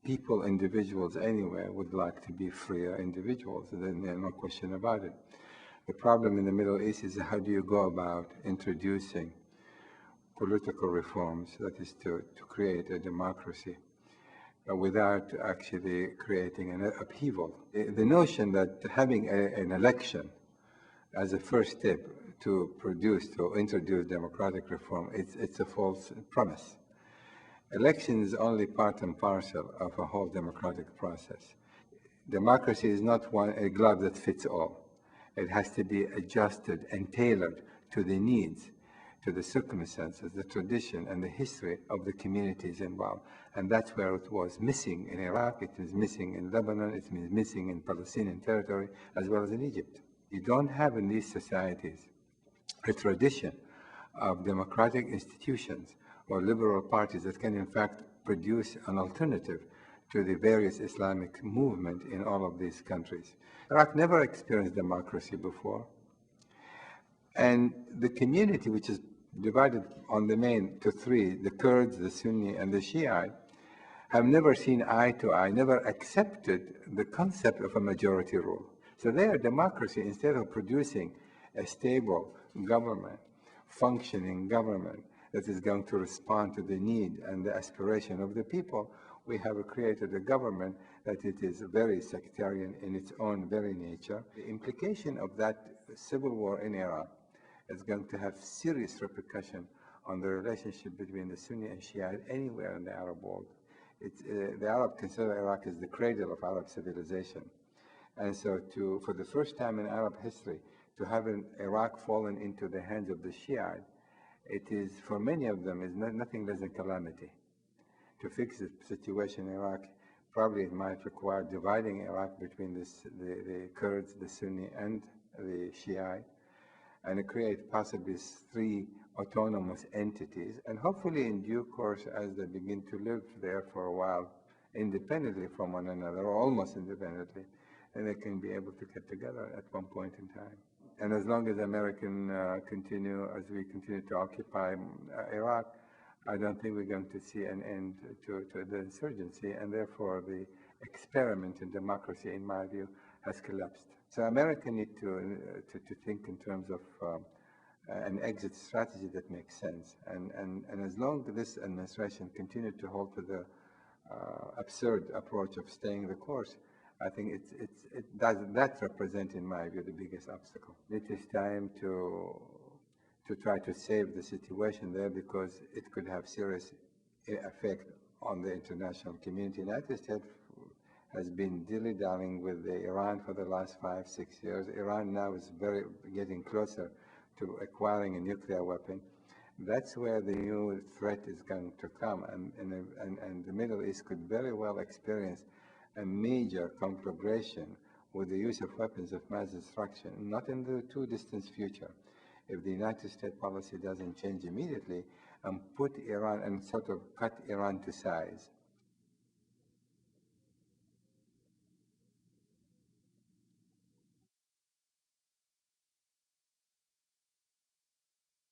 people, individuals anywhere, would like to be freer individuals. Then there's no question about it. The problem in the Middle East is how do you go about introducing political reforms, that is to create a democracy, without actually creating an upheaval. The notion that having an election as a first step to introduce democratic reform, it's a false premise. Election is only part and parcel of a whole democratic process. Democracy is not a glove that fits all. It has to be adjusted and tailored to the needs, to the circumstances, the tradition, and the history of the communities involved. And that's where it was missing in Iraq, it is missing in Lebanon, it's missing in Palestinian territory, as well as in Egypt. You don't have in these societies a tradition of democratic institutions or liberal parties that can in fact produce an alternative to the various Islamic movement in all of these countries. Iraq never experienced democracy before. And the community, which is divided on the main to three, the Kurds, the Sunni, and the Shiite, have never seen eye to eye, never accepted the concept of a majority rule. So their democracy, instead of producing a stable government, functioning government that is going to respond to the need and the aspiration of the people, we have created a government that it is very sectarian in its own very nature. The implication of that civil war in Iraq is going to have serious repercussion on the relationship between the Sunni and Shiite anywhere in the Arab world. The Arab consider Iraq as the cradle of Arab civilization. And so for the first time in Arab history, to have Iraq fallen into the hands of the Shiite, it is, for many of them, is nothing less than calamity. To fix the situation in Iraq, probably it might require dividing Iraq between the Kurds, the Sunni, and the Shiite, and create possibly three autonomous entities. And hopefully in due course, as they begin to live there for a while, independently from one another, or almost independently, then they can be able to get together at one point in time. And as long as we continue to occupy Iraq, I don't think we're going to see an end to the insurgency, and therefore the experiment in democracy, in my view, has collapsed. So America needs to think in terms of an exit strategy that makes sense. And as long as this administration continues to hold to the absurd approach of staying the course, I think that represents, in my view, the biggest obstacle. It is time to try to save the situation there, because it could have serious effect on the international community. The United States has been dilly-dallying with Iran for the last 5-6 years. Iran now is getting closer to acquiring a nuclear weapon. That's where the new threat is going to come, and the Middle East could very well experience a major conflagration with the use of weapons of mass destruction, not in the too distant future, if the United States policy doesn't change immediately and put Iran and sort of cut Iran to size.